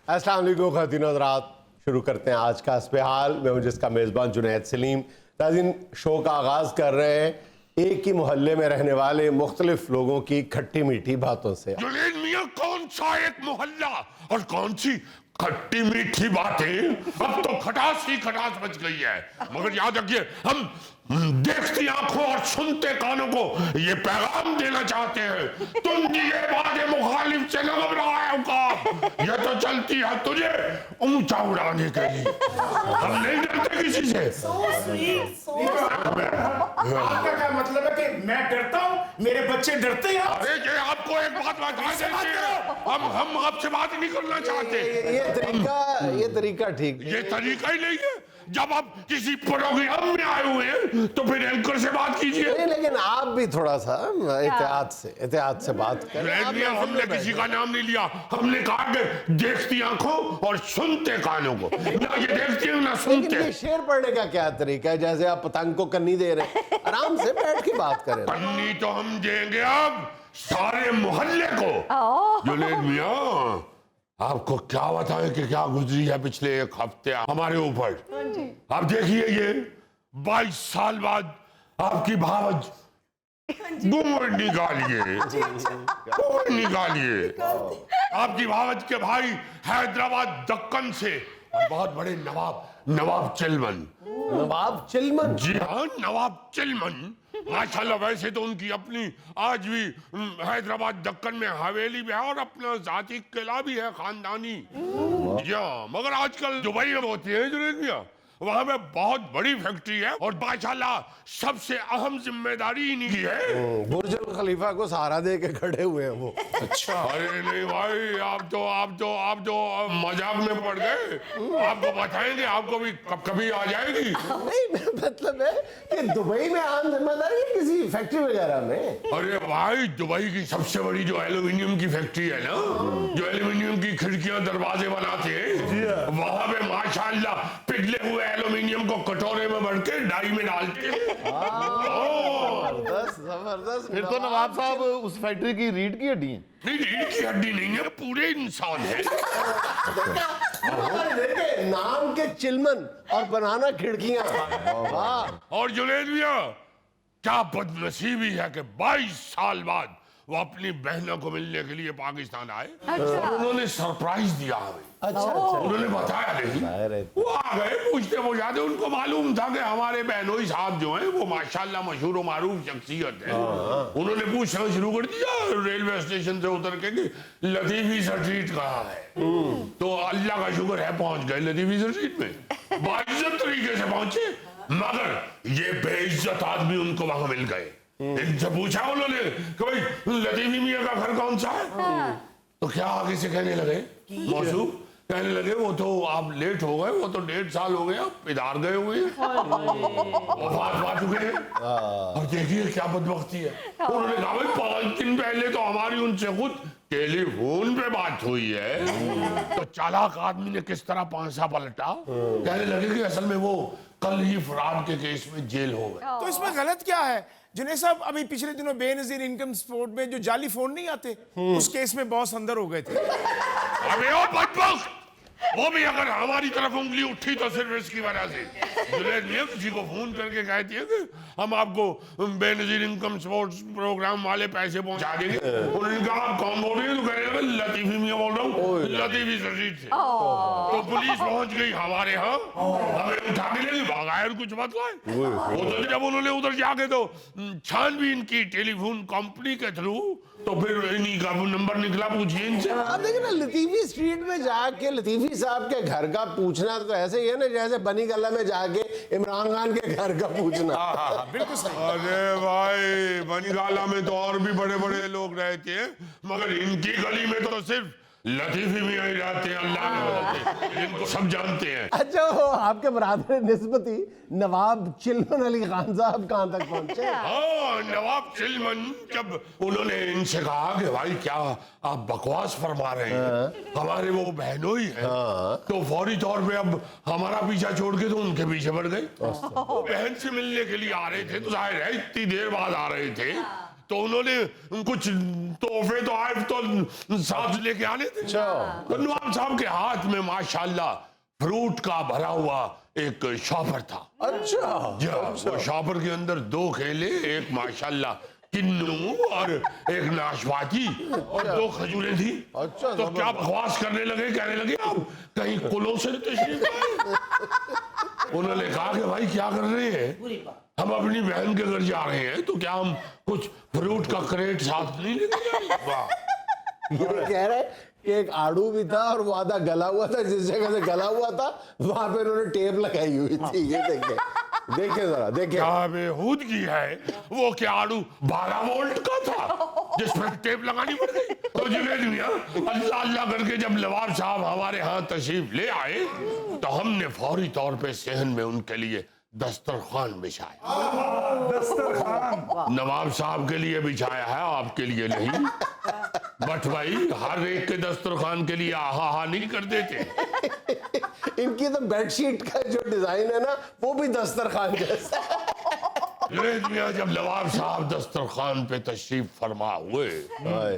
अस्सलाम वालेकुम ख़वातीन और हज़रात, शुरू करते हैं आज का हस्बे-हाल। मैं हूं जिसका मेज़बान जुनैद सलीम। नाज़रीन, शो का आगाज़ कर रहे हैं एक ही मोहल्ले में रहने वाले मुख्तलिफ लोगों की खट्टी मीठी बातों से। जुनैद मियां, कौन सा एक मोहल्ला और कौन सी खट्टी मीठी बातें। अब तो खटास ही खटास बच गई है। मगर याद रखिए, हम देखती आंखों और सुनते कानों को ये पैगाम देना चाहते हैं, तुम दिए वादे मुखालिफ से न घबराए औकात, ये तो चलती है तुझे ऊंचा उड़ाने के लिए। हम नहीं डरते किसी से। आपका क्या मतलब है कि मैं डरता हूँ, मेरे बच्चे डरते हैं? अरे ये आपको एक बात बता देते हैं, हम आपसे बात नहीं करना चाहते। ये तरीका ठीक ये तरीका ही नहीं है। जब आप किसी प्रोग्राम में आए हुए हैं तो फिर एंकर से बात कीजिए। नहीं, लेकिन आप भी थोड़ा सा एहतियात से बात करें। हमने किसी का नाम नहीं लिया, हमने कहा कि देखती आंखों और सुनते कानों को। ना ये देखती है ना सुनते। लेकिन ये शेर पढ़ने का क्या तरीका है? जैसे आप पतंग को कन्नी दे रहे हैं, आराम से बैठ के बात करें। कन्नी तो हम देंगे अब सारे मोहल्ले को। जुनैद मियां, आपको क्या बताएं कि क्या गुजरी है पिछले एक हफ्ते हमारे ऊपर। आप देखिए, ये 22 साल बाद आपकी भावज घूंघट निकालिए, घूंघट निकालिए। आपकी भावज के भाई हैदराबाद दक्कन से और बहुत बड़े नवाब चिलमन। नवाब चिलमन? जी हाँ, नवाब चिलमन। माशाल्लाह, वैसे तो उनकी अपनी आज भी हैदराबाद दक्कन में हवेली भी है और अपना जाती किला भी है, खानदानी। जी हाँ, मगर आजकल दुबई में होती है जुनैद मियां, वहां पे बहुत बड़ी फैक्ट्री है और माशाल्लाह सबसे अहम जिम्मेदारी इन्हीं की है। बुर्ज अल खलीफा को सहारा दे के खड़े हुए हैं वो। अच्छा, अरे नहीं भाई, आप तो मजाक में पड़ गए। आपको बताएंगे, आपको भी कभी आ जाएगी। नहीं, मतलब है कि दुबई में आम जिम्मेदारी है किसी फैक्ट्री वगैरह में। अरे भाई, दुबई की सबसे बड़ी जो एल्यूमिनियम की फैक्ट्री है ना, जो एल्यूमिनियम की खिड़कियां दरवाजे बनाते हैं, वहां पे माशाल्लाह पिघले हुए एल्यूमिनियम को कटोरे में भर के डाई में डालते हैं। जबरदस्त। फिर तो नवाब साहब उस फैक्ट्री की रीढ़ की हड्डी है। नहीं, रीढ़ की हड्डी नहीं है, पूरे इंसान है। देखे नाम के चिलमन और बनाना खिड़कियां। वाह। और जुनैद मियां, क्या बदनसीबी है कि 22 साल बाद वो अपनी बहनों को मिलने के लिए पाकिस्तान आए। और उन्होंने सरप्राइज दिया हमें। अच्छा। उन्होंने बताया नहीं, वो आ गए पूछते बुझाते। उनको मालूम था कि हमारे बहनोई साहब जो हैं वो माशाल्लाह मशहूर व मारूफ शख्सियत है। उन्होंने पूछना शुरू कर दिया रेलवे स्टेशन से उतर के कि लतीफी स्ट्रीट कहाँ है। तो अल्लाह का शुक्र है पहुंच गए लतीफी स्ट्रीट में, बाइज्जत तरीके से पहुंचे। मगर ये बेइज्जत आदमी उनको वहां मिल गए। इनसे पूछा उन्होंने कि भाई लतीफी मियां का घर कौन सा है। तो क्या आगे से कहने लगे, मौसू कहने लगे, वो तो आप लेट हो गए, वो तो 1.5 साल हो गए आप इधर गए हुए हैं, वफात पा चुके हैं। और देखिए क्या बदबख्ती है। उन्होंने कहा भाई 5 दिन पहले तो हमारी उनसे खुद टेलीफोन पे बात हुई है। तो चालाक आदमी ने किस तरह पांसा पलटा, कहने लगे कि असल में वो कल ही फ्रॉड के केस में जेल हो गए। तो इसमें गलत क्या है जुनैद साहब? अभी पिछले दिनों बेनजीर इनकम सपोर्ट में जो जाली फोन नहीं आते, उस केस में बॉस अंदर हो गए थे। अबे ओ बदबख्त, वो भी अगर हमारी तरफ उंगली उठी तो सिर्फ इसकी वजह से। जुनैद मियां किसी को फोन करके कहती है कि हम आपको बेनजीर इनकम सपोर्ट प्रोग्राम वाले पैसे पहुंचा देंगे। उन्होंने कहा आप कौन बोल रहे हैं? तो कह रहे हैं लतीफी मियां बोल रहा हूँ, लतीफी स्ट्रीट से। तो पुलिस पहुंच गई हमारे यहाँ, हमें उठा के ले गई, भगाया, कुछ मत लाए। वो तो जब उन्होंने उधर जाके तो छानबीन की टेलीफोन कंपनी के थ्रू, तो फिर इन्हीं का नंबर निकला, पूछिए इनसे। अब देखिए ना, लतीफी स्ट्रीट में जाके लतीफी साहब के घर का पूछना तो ऐसे ही है ना जैसे बनी गल्ला में जाके इमरान खान के घर का पूछना। बिल्कुल सही। अरे भाई, बनीगाला में तो और भी बड़े बड़े लोग रहते हैं, मगर इनकी गली में तो सिर्फ लतीफी मियां ही रहते हैं। अल्लाह के वजह से इनको सब जानते हैं। अच्छा, वो आपके बरादर निस्बती नवाब चिलमन अली खान साहब कहाँ तक पहुंचे? हाँ, नवाब चिलमन, जब उन्होंने इनसे कहा कि भाई क्या आप बकवास फरमा रहे हैं, हमारे वो बहनोई है, तो फौरी तौर पे अब हमारा पीछा छोड़ के तो उनके पीछे बढ़ गए। बहन से मिलने के लिए आ रहे थे, तो जाहिर है इतनी देर बाद आ रहे थे, तो उन्होंने कुछ तोहफे तो आए तो साथ लेके आने थे। तो नवाब साहब के हाथ में माशाल्लाह फ्रूट का भरा हुआ एक शॉपर था। अच्छा वो शॉपर के अंदर 2 केले, एक माशाल्लाह किन्नू और एक नाशपाती और 2 खजूरें थी। अच्छा, तो क्या बकवास करने लगे, कहने लगे आप कहीं कुलों से तशरीफ लाए। उन्होंने कहा कि भाई क्या कर रहे हैं, हम अपनी बहन के घर जा रहे हैं, तो क्या हम कुछ फ्रूट का क्रेट साथ नहीं लेके जाएं? ये कह रहे हैं कि एक आड़ू भी था और वो आधा गला हुआ था, जिस जगह से गला हुआ था वहां पे उन्होंने टेप लगाई हुई थी। ये देखिए देखिए जरा देखिए, क्या बेहूदगी है। वो क्या आड़ू 12 वोल्ट का था जिस पर टेप लगानी पड़ गई। तो जुनैद मियां अल्लाह अल्लाह करके जब नवाब साहब हमारे यहाँ तशरीफ ले आए तो हमने फौरी तौर पे सेहन में उनके लिए दस्तरखान बिछाया। नवाब साहब के लिए बिछाया है, आपके लिए नहीं। बट भाई हर एक के दस्तरखान के लिए आहा हा नहीं कर देते। इनकी तो बेडशीट का जो डिजाइन है ना वो भी दस्तरखान जैसा। जुनैद मियां जब नवाब साहब दस्तरखान पे तशरीफ फरमा हुए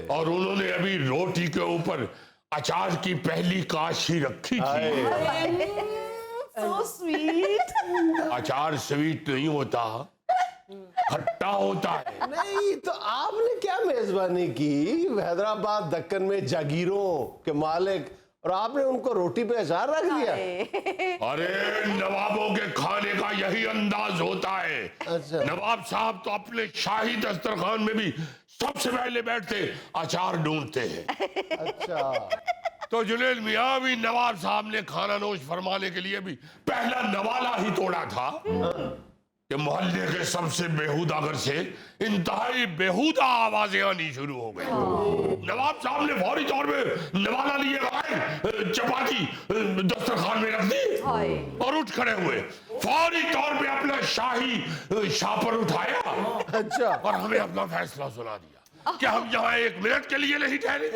और उन्होंने अभी रोटी के ऊपर अचार की पहली काशी रखी थी। So sweet. अचार स्वीट नहीं होता, खट्टा होता है। नहीं तो आपने क्या मेजबानी की, हैदराबाद दक्कन में जागीरों के मालिक, और आपने उनको रोटी पे अचार रख दिया। अरे नवाबों के खाने का यही अंदाज होता है। अच्छा। नवाब साहब तो अपने शाही दस्तरखान में भी सबसे पहले बैठते अचार ढूंढते हैं। अच्छा तो जुनैद मियां भी नवाब साहब ने खाना नोश फरमाने के लिए भी पहला नवाला ही तोड़ा था कि मोहल्ले के सबसे बेहुदा घर से इंतहाई बेहुदा आवाजें आनी शुरू हो गई। नवाब साहब ने फौरी तौर पे नवाला लिए लगाए, चपाती दस्तरखान में रख दी और उठ खड़े हुए। फौरी तौर पे अपना शाही शापर उठाया अच्छा, और हमें अपना फैसला सुना दिया कि हम यहाँ 1 मिनट के लिए नहीं ठहरे।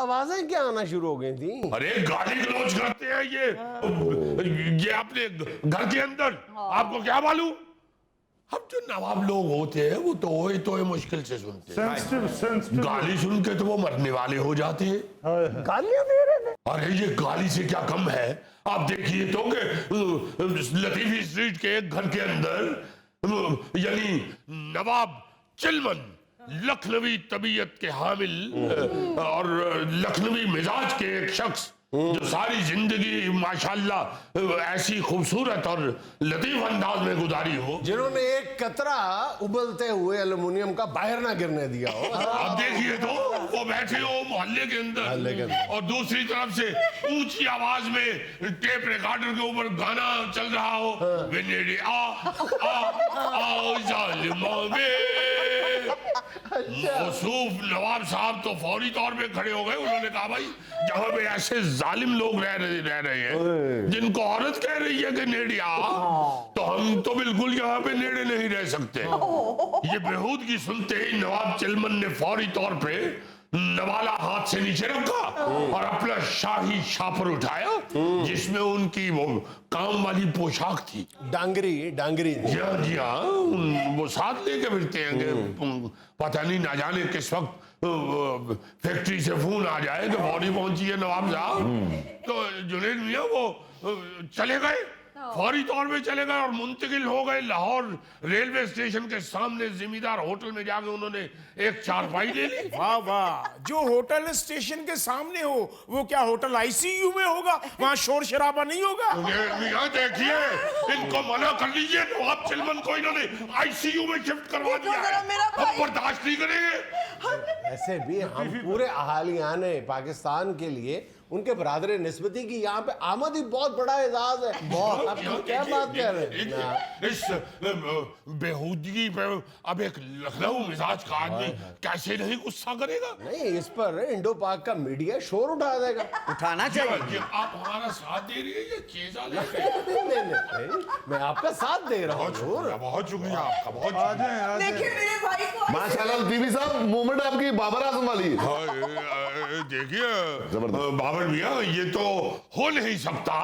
आवाजें क्या आना शुरू हो गई थी? अरे गाली गलौज करते हैं ये अपने घर के अंदर, आपको क्या मालूम। हम जो नवाब लोग होते हैं वो तो ओए तोए मुश्किल से सुनते हैं, गाली सुन के तो वो मरने वाले हो जाते हैं। गालियां दे रहे थे। अरे ये गाली से क्या कम है। आप देखिए तो कि लतीफी स्ट्रीट के एक घर के अंदर यानी नवाब चिलमन लखनवी तबीयत के हामिल और लखनवी मिजाज के एक शख्स जो सारी जिंदगी माशाल्लाह ऐसी खूबसूरत और लतीफ अंदाज में गुजारी हो, जिन्होंने एक कतरा उबलते हुए एल्युमिनियम का बाहर ना गिरने दिया हो। आप देखिए तो वो बैठे हो मोहल्ले के अंदर और दूसरी तरफ से ऊंची आवाज में टेप रिकॉर्डर के ऊपर गाना चल रहा हो, वेनेडी आ जालिमा वे। मौसूफ नवाब साहब तो फौरी तौर पे खड़े हो गए। उन्होंने कहा भाई जहां पे ऐसे जालिम लोग रह रहे हैं जिनको औरत कह रही है कि नेड़िया, तो हम तो बिल्कुल यहाँ पे नेड़े नहीं रह सकते। ये बेहूदगी सुनते ही नवाब चिलमन ने फौरी तौर पे नवाला हाथ से नीचे रखा और अपना शाही शापर उठाया जिसमें उनकी वो काम वाली पोशाक थी, डांगरी डांगरी। जी हाँ, वो साथ लेके फिरते हैं कि पता नहीं ना जाने किस वक्त फैक्ट्री से फोन आ जाए कि बॉडी पहुंची है नवाब साहब। तो जुनैद मियां वो चले गए, फौरी तौर पे चले गए और मुंतकिल हो गए लाहौर रेलवे स्टेशन के सामने जिम्मेदार होटल में जाके उन्होंने एक चारपाई ले ली। वाह वाह, जो होटल स्टेशन के सामने हो वो क्या होटल आईसीयू में होगा? वहाँ शोर शराबा नहीं होगा? मियां देखिए, इनको मना कर लीजिए, नवाब चिलमन को इन्होंने आईसीयू में शिफ्ट करवा दिया है, हम बर्दाश्त नहीं करेंगे। ऐसे भी हम पूरे अहालियान पाकिस्तान के लिए उनके बरादर निस्बती की यहाँ पे आमद ही बहुत बड़ा एजाज है। बहुत। आप क्या बात कर रहे हैं? इस बेहूदगी पे अब एक लखनऊ मिजाज का आदमी कैसे नहीं गुस्सा करेगा। नहीं, इस पर इंडो पाक का मीडिया शोर उठा देगा। उठाना चाहिए। आप हमारा साथ दे रही है ये चीज़ा लेके। नहीं, मैं आपका साथ दे रहा बहुत हूँ। शुक्रिया, बहुत शुक्रिया आपका, बहुत शुक्रिया। देखिए मेरे भाई को माशाल्लाह बीवी साहब, मूवमेंट आपकी बाबर आजम वाली है। देखिए बाबर मियाँ, ये तो हो नहीं सकता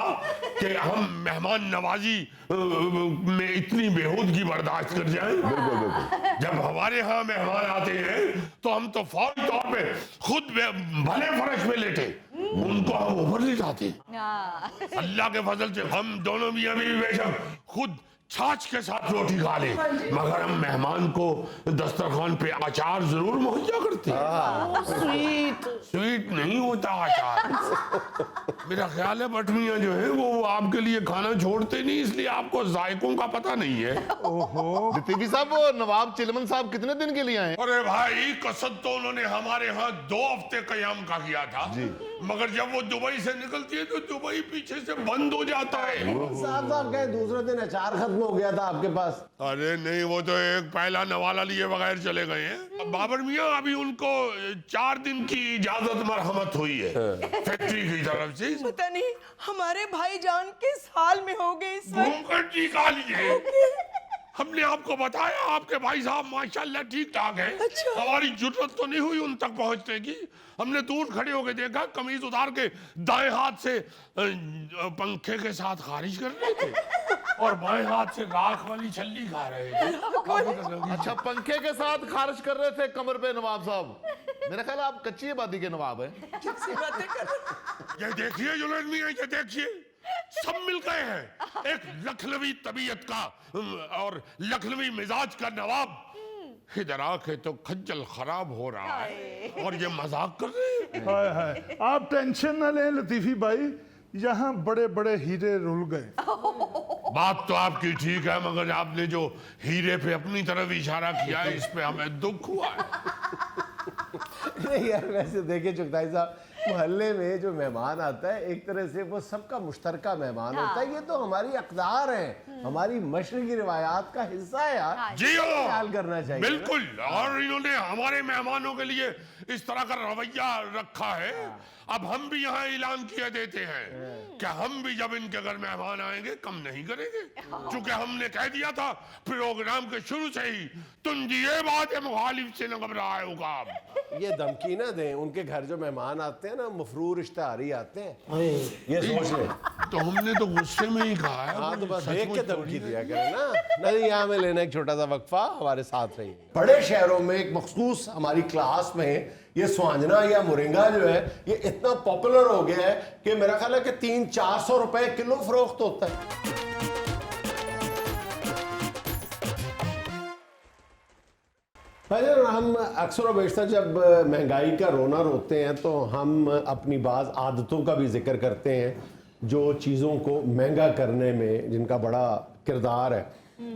कि हम मेहमान नवाजी में इतनी बेहूदगी बर्दाश्त कर जाएं। जब हमारे यहाँ मेहमान आते हैं तो हम तो फौरी तौर पे खुद भले फर्श में लेटे उनको हम ऊपर ले जाते। अल्लाह के फजल से हम दोनों मियाँ बीवी बेशक खुद छाछ के साथ रोटी खा ले, मगर हम मेहमान को दस्तरखान पे अचार जरूर मुहैया करते हैं। स्वीट स्वीट नहीं होता अचार। मेरा ख्याल है भट्ट मियाँ जो है वो आपके लिए खाना छोड़ते नहीं, इसलिए आपको जायकों का पता नहीं है। लतीफी साहब, वो नवाब चिलमन साहब कितने दिन के लिए आए? अरे भाई, कसद तो उन्होंने हमारे यहाँ 2 हफ्ते कयाम का किया था, मगर जब वो दुबई से निकलती है तो दुबई पीछे से बंद हो जाता है। साहब कहे दूसरे दिन अचार खत्म हो गया था आपके पास। अरे नहीं, वो तो एक पहला नवाला लिए बगैर चले गए हैं। बाबर मियाँ, अभी उनको 4 दिन की इजाजत मरहमत हुई है फैक्ट्री की तरफ से। पता नहीं हमारे भाईजान किस हाल में हो गए इस वक्त। घूंघट निकालिए। हमने आपको बताया आपके भाई साहब माशाल्लाह ठीक ठाक है। अच्छा। हमारी जरूरत तो नहीं हुई उन तक पहुंचने की। हमने दूर खड़े होकर देखा, कमीज उतार के दाएं हाथ से पंखे के साथ खारिज कर रहे थे और बाएं हाथ से राख वाली छल्ली खा रहे थे। अच्छा, पंखे के साथ खारिज कर रहे थे कमर पे नवाब साहब। मेरा ख्याल आप कच्ची आबादी के नवाब हैं। ये देखिए जुलैन मियां, ये देखिए, सब मिल गए हैं। एक लखनवी तबीयत का और लखनवी मिजाज का नवाब इधर आके तो खज्जल खराब हो रहा है और ये मजाक कर रहे हैं। हाय हाय, आप टेंशन न लें लतीफी भाई, यहाँ बड़े बड़े हीरे रुल गए। बात तो आपकी ठीक है, मगर आपने जो हीरे पे अपनी तरफ इशारा किया है, इस पे हमें दुख हुआ है। नहीं यार, वैसे देखिए चुगताई साहब, मोहल्ले में जो मेहमान आता है एक तरह से वो सबका मुश्तरका मेहमान होता है। ये तो हमारी अक़दार है, हमारी मशरक़ी रिवायात का हिस्सा है यार। जी हाँ, ख्याल करना चाहिए। बिल्कुल। और इन्होंने हमारे मेहमानों के लिए इस तरह का रवैया रखा है। अब हम भी यहाँ ऐलान किए देते हैं कि हम भी जब इनके घर मेहमान आएंगे कम नहीं करेंगे, क्योंकि हमने कह दिया था प्रोग्राम के शुरू से ही, तुम ये बात है मुखालिफ से न घबराए होगा। ये धमकी ना दें, उनके घर जो मेहमान आते हैं ना मफरूर इश्तेहारी आते हैं, ये सोच लें। तो हमने तो गुस्से में ही कहा है। हाँ, तो बस देख के धमकी दिया करें ना। नहीं, यहाँ में लेना एक छोटा सा वक्फा, हमारे साथ रहिए। बड़े शहरों में एक मखसूस हमारी क्लास में ये स्वांजना या मोरिंगा जो है ये इतना पॉपुलर हो गया है कि मेरा ख्याल है कि 300-400 रुपए किलो फरोख्त होता है। भाईजान, हम अक्सर और बेशतर जब महंगाई का रोना रोते हैं तो हम अपनी बाज़ आदतों का भी जिक्र करते हैं जो चीज़ों को महंगा करने में जिनका बड़ा किरदार है।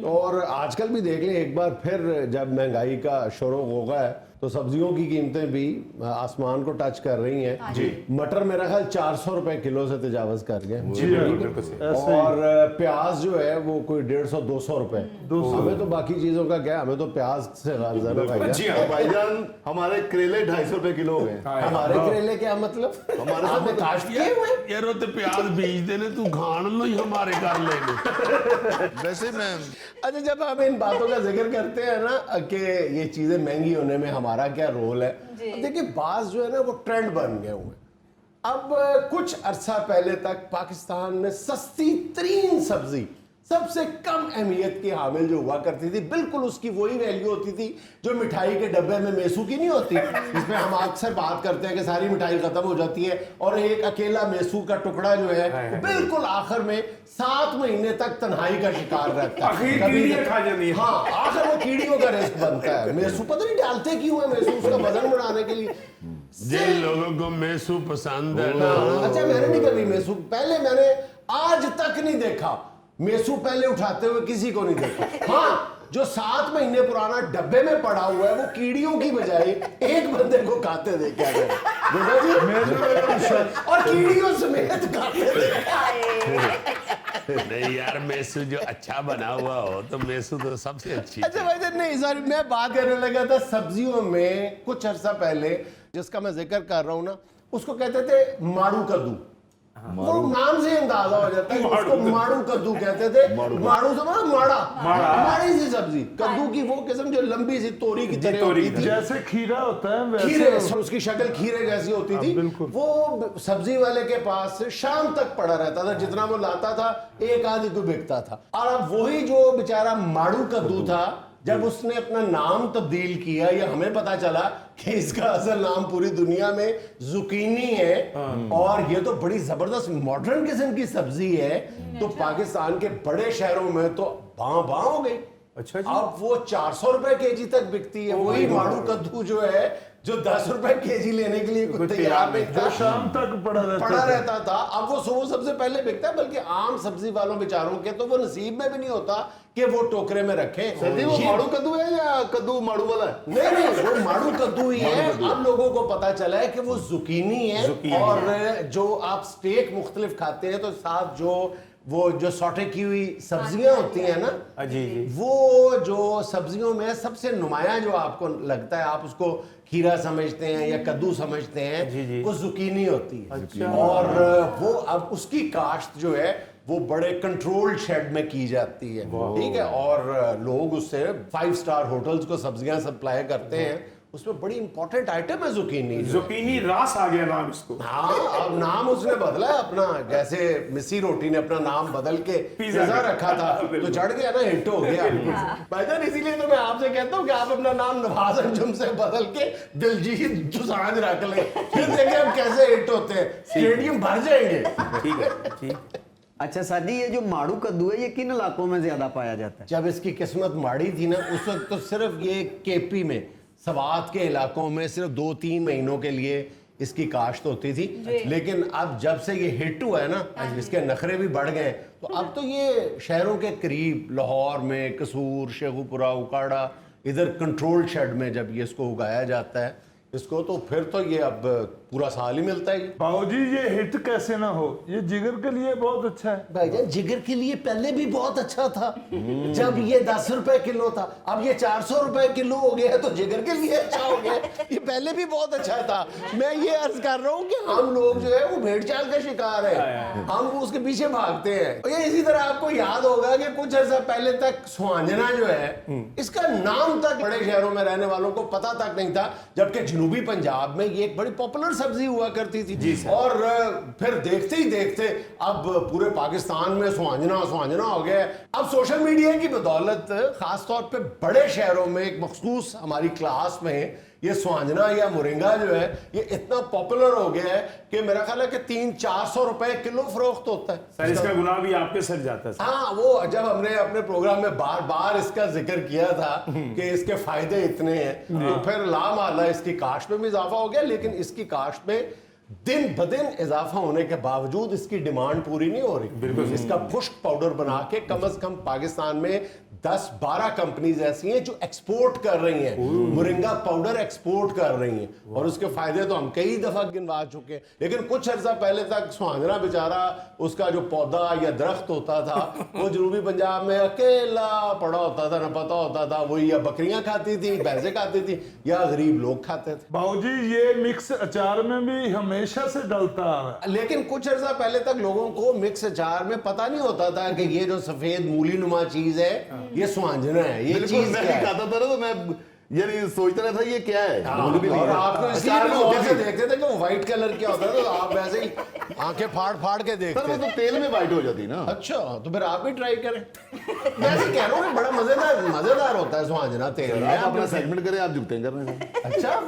और आजकल भी देख लें, एक बार फिर जब महंगाई का शुरू हो गया है तो सब्जियों की कीमतें भी आसमान को टच कर रही हैं। जी, मटर मेरा ख्याल 400 रुपए किलो से तजावज कर गए। और प्याज जो है वो कोई 150-200 रुपए। हमें तो बाकी चीजों का क्या, हमें तो प्याज से भाईजान, हमारे करेले 250 रुपए किलो हो गए। हमारे करेले क्या मतलब? हमारे साथ काश्त किए हुए यार तो प्याज बीज देने, तू घाण लो ही हमारे कर लेने। वैसे मैं अच्छा, जब हम इन बातों का जिक्र करते हैं ना कि ये चीजें महंगी होने में हमारा क्या रोल है, देखिए बाज जो है ना वो ट्रेंड बन गए हुए। अब कुछ अरसा पहले तक पाकिस्तान में सस्ती तरीन सब्जी सबसे कम अहमियत की हामिल जो हुआ करती थी, बिल्कुल उसकी वही वैल्यू होती थी जो मिठाई के डब्बे में मेसू की नहीं होती, जिसमें हम अक्सर बात करते हैं कि सारी मिठाई खत्म हो जाती है और एक अकेला मेसू का टुकड़ा जो है बिल्कुल आखिर में 7 महीने तक तन्हाई का शिकार रहता है। हाँ, आखिर वो कीड़ियों का रिस्क बनता है। मेसू पता नहीं डालते क्यों है, मेसू उसका वजन बढ़ाने के लिए। जिन लोगों को मेसू पसंद है ना। अच्छा, मैंने नहीं कभी मेसू, पहले मैंने आज तक नहीं देखा मेसू पहले उठाते हुए, किसी को नहीं देखा। हाँ, जो 7 महीने पुराना डब्बे में पड़ा हुआ है वो कीड़ियों की बजाय एक बंदे को खाते देखा गया और कीड़ियों समेत खाते देखा। नहीं यार, मेसू जो अच्छा बना हुआ हो तो मेसू तो सबसे अच्छी। अच्छा भाई, नहीं सॉरी, मैं बात करने लगा था सब्जियों में। कुछ अर्सा पहले जिसका मैं जिक्र कर रहा हूं ना, उसको कहते थे मारू कद्दू। वो नाम से ही अंदाजा हो जाता है कि उसको माड़ू कद्दू कहते थे। माड़ू से मतलब माड़ी सी सब्जी, कद्दू की वो किस्म जो लंबी सी तोरी की तरह होती थी, जैसे खीरा होता है खीरे, वैसे। उसकी शक्ल खीरे जैसी होती थी। बिल्कुल। वो सब्जी वाले के पास से शाम तक पड़ा रहता था, जितना वो लाता था एक आधी को बिकता था। और अब वही जो बेचारा माड़ू कद्दू था, जब उसने अपना नाम तब्दील किया, या हमें पता चला कि इसका असल नाम पूरी दुनिया में जुकीनी है और ये तो बड़ी जबरदस्त मॉडर्न किस्म की सब्जी है, तो पाकिस्तान के बड़े शहरों में तो बां हो गई। अच्छा जी। अब वो 400 रुपए केजी तक बिकती है। वही माड़ू कद्दू जो है, जो 10 रुपए केजी लेने के लिए कोई तैयार नहीं था, शाम तक पड़ा रहता था। अब वो सुबह सबसे पहले बिकता है, बल्कि आम सब्जी वालों बेचारों के तो वो नसीब में भी नहीं होता कि वो टोकरे में रखें। सर वो माड़ू कद्दू है या कद्दू माड़ू वाला है? नहीं, वो माड़ू कद्दू ही है। अब लोगों को पता चला है कि वो जुकीनी है। और जो आप स्टेक मुख्तलिफ खाते हैं, तो साथ जो सॉटे की हुई सब्जियां होती हैं ना, जी जी, वो जो सब्जियों में सबसे नुमाया जो आपको लगता है, आप उसको खीरा समझते हैं या कद्दू समझते हैं, जी जी, वो जुकीनी होती है। अच्छा। और वो अब उसकी काश्त जो है वो बड़े कंट्रोल्ड शेड में की जाती है, ठीक है। और लोग उससे 5 स्टार होटल्स को सब्जियां सप्लाई करते हैं। उसमें बड़ी इंपॉर्टेंट आइटम है जुकीनी। जुकीनी रास आ गया नाम इसको। हाँ, अब नाम उसने बदला है अपना, जैसे मिस्सी रोटी ने अपना नाम बदल के पिज़्ज़ा रखा था, तो चढ़ गया ना, हिट हो गया। भाईजान, इसीलिए तो मैं आपसे कहता हूँ कि आप अपना नाम नवाज अंजुम से बदल के दिलजीत दोसांझ रख लें, फिर देखें हम कैसे हिट होते हैं, स्टेडियम भर जाएंगे। ठीक है, ठीक। अच्छा सर जी, ये जो माड़ू कद्दू है, ये किन इलाकों में ज्यादा पाया जाता है? जब इसकी किस्मत माड़ी थी ना, उस वक्त तो सिर्फ ये केपी में, सवात के इलाकों में सिर्फ 2-3 महीनों के लिए इसकी काश्त होती थी। लेकिन अब जब से ये हिट हुआ है ना, इसके नखरे भी बढ़ गए, तो अब तो ये शहरों के करीब, लाहौर में, कसूर, शेखुपुरा, उकाड़ा, इधर कंट्रोल्ड शेड में जब ये इसको उगाया जाता है इसको, तो फिर तो ये अब पूरा साल ही मिलता है। बाबूजी, ये हिट कैसे ना हो, ये जिगर के लिए बहुत अच्छा है। भाईजान, जिगर के लिए पहले भी बहुत अच्छा था, जब ये 10 रुपए किलो था। अब ये 400 रुपए किलो हो गया, तो जिगर के लिए अच्छा हो गया। ये पहले भी बहुत अच्छा था। मैं ये अर्ज कर रहा हूँ कि हम लोग जो है वो भेड़ चाल का शिकार है, हम उसके पीछे भागते हैं। ये इसी तरह आपको याद होगा कि कुछ अर्सा पहले तक स्वांजना जो है, इसका नाम तक बड़े शहरों में रहने वालों को पता तक नहीं था, जबकि जनूबी पंजाब में ये एक बड़ी पॉपुलर सब्जी हुआ करती थी। और फिर देखते ही देखते अब पूरे पाकिस्तान में स्वांजना हो गया। अब सोशल मीडिया की बदौलत खासतौर पे बड़े शहरों में एक मखसूस हमारी क्लास में ये स्वांजना या मुरिंगा जो है, ये इतना पॉपुलर हो गया है कि मेरा ख्याल है कि 300-400 रुपए किलो फरोख्त होता है। सर, इसका गुनाह भी आपके सर जाता है। हाँ, वो जब हमने अपने प्रोग्राम में बार बार इसका जिक्र किया था कि इसके फायदे इतने हैं, तो फिर लामाला इसकी काश्त में भी इजाफा हो गया। लेकिन इसकी काश्त में दिन ब दिन इजाफा होने के बावजूद इसकी डिमांड पूरी नहीं हो रही। इसका खुश्क पाउडर बना के कम से कम पाकिस्तान में 10-12 कंपनीज ऐसी हैं जो एक्सपोर्ट कर रही हैं, मुरिंगा पाउडर एक्सपोर्ट कर रही हैं, और उसके फायदे तो हम कई दफा गिनवा चुके हैं। लेकिन कुछ अर्सा पहले तक स्वांजना बेचारा, उसका जो पौधा या दरख्त होता था, वो जनूबी पंजाब में अकेला पड़ा होता था, ना पता होता था, वही या बकरियां खाती थी, भैंसे खाती थी, या गरीब लोग खाते थे। बाबूजी, ये मिक्स अचार में भी हमेशा से डलता आ रहा है। लेकिन कुछ अर्सा पहले तक लोगों को मिक्स अचार में पता नहीं होता था कि ये जो सफेद मूली नुमा चीज है, ये स्वांजना है। ये चीज मैं क्या है? खाता था ना, तो मैं ये सोचता रहता ये क्या है। और आपको इसलिए भी गौर से देखते थे कि वो व्हाइट कलर क्या होता है, तो आप वैसे ही आंखें फाड़ के सर देखते वो थे। तो तेल में वाइट हो जाती ना। अच्छा, तो फिर आप भी ट्राई करें। मैं ऐसे कह रहा हूँ, बड़ा मजेदार होता है स्वांजना तेल में। आप अपना सेगमेंट करें, आप जुगते कर रहे हैं। अच्छा,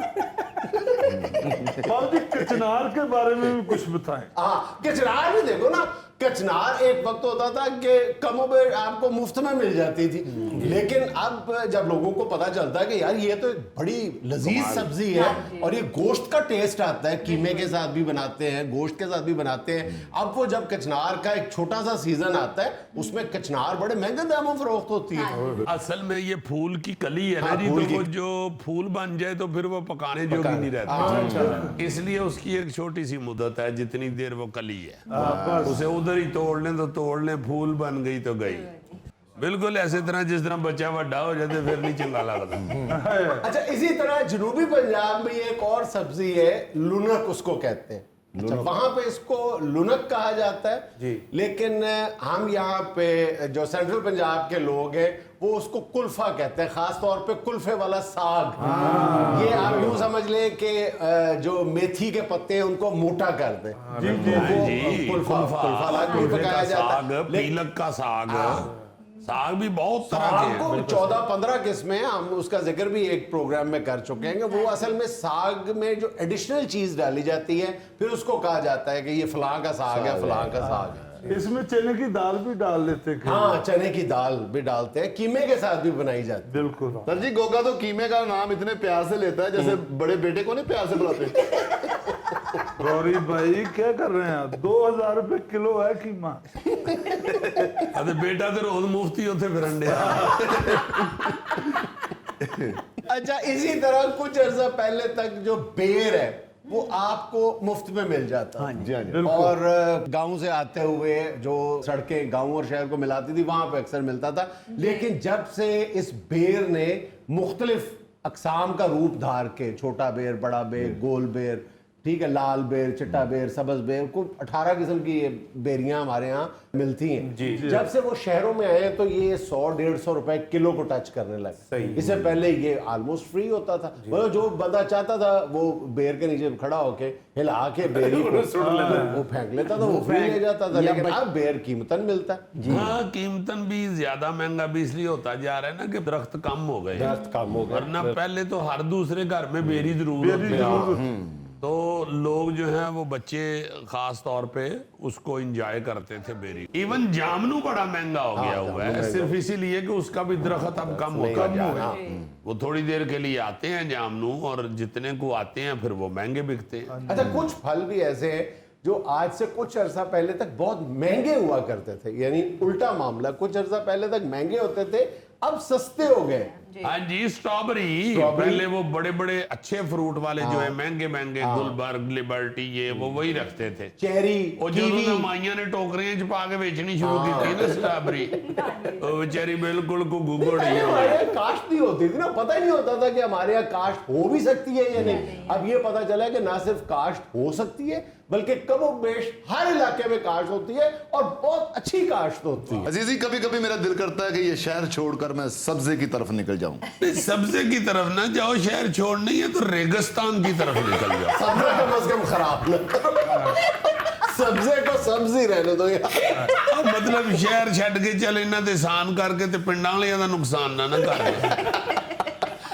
बाबूजी, कचनार के बारे में भी कुछ बताएं। हाँ, कचनार भी देखो ना, कचनार एक वक्त होता था कि कमों में आपको मुफ्त में मिल जाती थी। लेकिन अब जब लोगों को पता चलता है कि यार ये तो एक बड़ी लजीज सब्जी है, और ये गोश्त का टेस्ट आता है, कीमे के साथ भी बनाते हैं, गोश्त के साथ भी बनाते हैं। अब वो जब कचनार का एक छोटा सा सीजन आता है, उसमें कचनार बड़े महंगे दामों में फरोख्त होती है। असल में ये फूल की कली है ना जी, फूल तो की। वो जो फूल बन जाए तो फिर वो पकाने जोगी नहीं रहता। इसलिए उसकी एक छोटी सी मुद्दत है, जितनी देर वो कली है, उसे उधर ही तोड़ लें तो तोड़ लें, फूल बन गई तो गई। बिल्कुल ऐसे तरह जिस तरह बच्चा बड़ा हो जाते फिर नहीं चंगा लगता। अच्छा, इसी तरह जनूबी पंजाब में एक और सब्जी है, लुनक उसको कहते हैं। अच्छा, वहां पे इसको लुनक कहा जाता है जी। लेकिन हम यहाँ पे जो सेंट्रल पंजाब के लोग हैं वो उसको कुल्फा कहते हैं, खास तौर पे कुल्फे वाला साग। ये आप यूं समझ लें कि जो मेथी के पत्ते हैं उनको मोटा कर दें, जी, कुल्फा भी पकाया जाता है। पीलक का साग, साग भी बहुत तरह के साग को हैं। 14-15 किस्में हैं, हम उसका जिक्र भी एक प्रोग्राम में कर चुके हैं कि वो असल में साग में जो एडिशनल चीज डाली जाती है फिर उसको कहा जाता है कि ये फलां का साग है, फलां का साग है। इसमें चने की दाल भी डाल लेते हैं। हाँ, चने की दाल भी डालते हैं, कीमे के साथ भी बनाई जाती है। बिल्कुल। सर जी गोगा तो कीमे का नाम इतने प्यार से लेता है जैसे बड़े बेटे को नहीं प्यार से बुलाते। गौरी भाई क्या कर रहे हैं आप? 2000 रुपए किलो है कीमा। अरे बेटा तो रोज मुफ्ती होते फिरन डे। अच्छा, इसी तरह कुछ अर्सा पहले तक जो बेर है वो आपको मुफ्त में मिल जाता है। जी हाँ जी। और गांव से आते हुए जो सड़कें गांव और शहर को मिलाती थी वहां पे अक्सर मिलता था, लेकिन जब से इस बेर ने मुख्तलिफ अकसाम का रूप धार के, छोटा बेर, बड़ा बेर, गोल बेर, ठीक है, लाल बेर, चिट्टा बेर, सब्ज बेर, को 18 किस्म की ये बेरियां हमारे यहाँ मिलती हैं। जब से वो शहरों में आए तो ये 100-150 रुपए किलो को टच करने लगे। इससे पहले ये ऑलमोस्ट फ्री होता था, मतलब जो बंदा चाहता था वो बेर के नीचे खड़ा होके हिला के बेरी को वो फेंक लेता था, वो फ्री ले जाता था। लेकिन अब बेर कीमतन मिलता है। हाँ, कीमतन भी ज्यादा महंगा भी इसलिए होता जा रहा है ना कि दरख्त कम हो गए, दरख्त कम हो गए। वरना पहले तो हर दूसरे घर में बेरी जरूर होती थी। तो लोग जो हैं वो बच्चे खास तौर पे उसको एंजॉय करते थे बेरी। इवन जामनू बड़ा महंगा हो गया हुआ है, सिर्फ इसीलिए कि उसका भी दरख्त अब कम होता जा रहा है। वो थोड़ी देर के लिए आते हैं जामनू, और जितने को आते हैं फिर वो महंगे बिकते हैं। अच्छा, कुछ फल भी ऐसे हैं जो आज से कुछ अरसा पहले तक बहुत महंगे हुआ करते थे, यानी उल्टा मामला, कुछ अरसा पहले तक महंगे होते थे अब सस्ते हो गए। हाँ जी, स्ट्रॉबेरी पहले वो बड़े बड़े अच्छे फ्रूट वाले जो है महंगे महंगे, गुलबर्ग, लिबर्टी, ये वो वही रखते थे। चेरी, और जो माइया ने टोकरियां च पा के बेचनी शुरू की थी ना स्ट्रॉबेरी, वो बेचारी बिल्कुल को गुगड़ पहले हमारे यहाँ काश्त नहीं होती थी ना, पता ही नहीं होता था कि हमारे यहाँ काश्त हो भी सकती है या नहीं। अब ये पता चला कि ना सिर्फ काश्त हो सकती है बल्कि कमो बेश हर इलाके में काश्त होती है और बहुत अच्छी काश्त होती है। अजीजी कभी कभी मेरा दिल करता है कि ये शहर छोड़कर मैं सब्जे की तरफ निकल जाऊं। सब्जे की तरफ ना जाओ, शहर छोड़ नहीं है तो रेगिस्तान की तरफ निकल जाओ। सब्जे कम से कम खराब न करो। सब्जे को सब्जी रहने दो यार। मतलब शहर छड़ के चल इन्हां दे सान करके ते पिंडां वालियां दा नुकसान ना कर।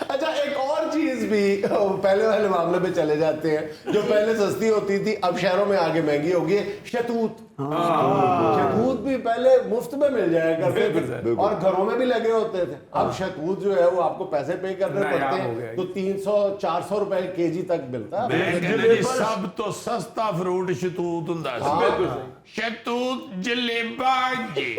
अच्छा, एक और चीज भी पहले वाले मामले में चले जाते हैं, जो पहले सस्ती होती थी अब शहरों में आगे महंगी होगी, शतूत। शतूत भी पहले मुफ्त में मिल जाया करते थे और घरों में भी लगे होते थे। अब शतूत जो है वो आपको पैसे पे करने पड़ते हैं, तो 300-400 रुपए केजी तक मिलता है। सब तो सस्ता फ्रूट शतूत हुंदा सी। शतूत जलेबा जी,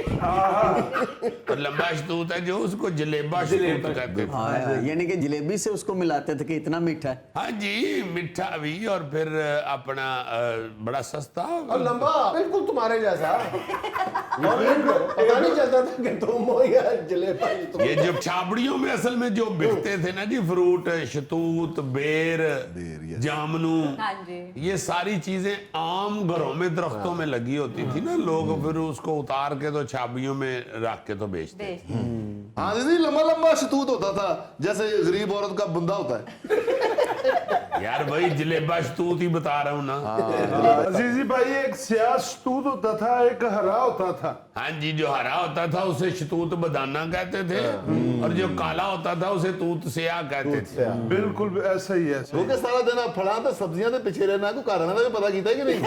और लंबा शतूत है जो, उसको जलेबा शतूत कहते थे। हाँ, यानी कि जलेबी से उसको मिलाते थे कि इतना मीठा है। हाँ जी, मीठा भी और फिर अपना बड़ा सस्ता और लंबा, बिल्कुल तुम्हारे जैसा। पता नहीं चलता था कि तुम हो या जलेबा। ये जब छाबड़ियों में असल में जो बिकते थे ना जी फ्रूट, शतूत, बेर, जामनू, ये सारी चीजें आम घरों में दरख्तों में लगी होती थी ना, लोग फिर उसको उतार के तो छाबड़ियों में रख के तो बेचते थे। हाँ दीदी, लंबा लंबा शतूत होता था जैसे गरीब औरत का बुंदा होता है। यार भाई जलेबा शतूत ही बता रहा हूँ ना। अजीजी भाई, एक स्याह शतूत होता था, एक हरा होता था। हाँ जी, जो हरा होता था उसे शतूत बदाना कहते थे, और जो काला होता था उसे तूत स्याह कहते थे। बिल्कुल ऐसा ही है। क्योंकि सारा दिन आप फड़ा तो सब्जियां तो पीछे रहना को कारण है, पता किया कि नहीं?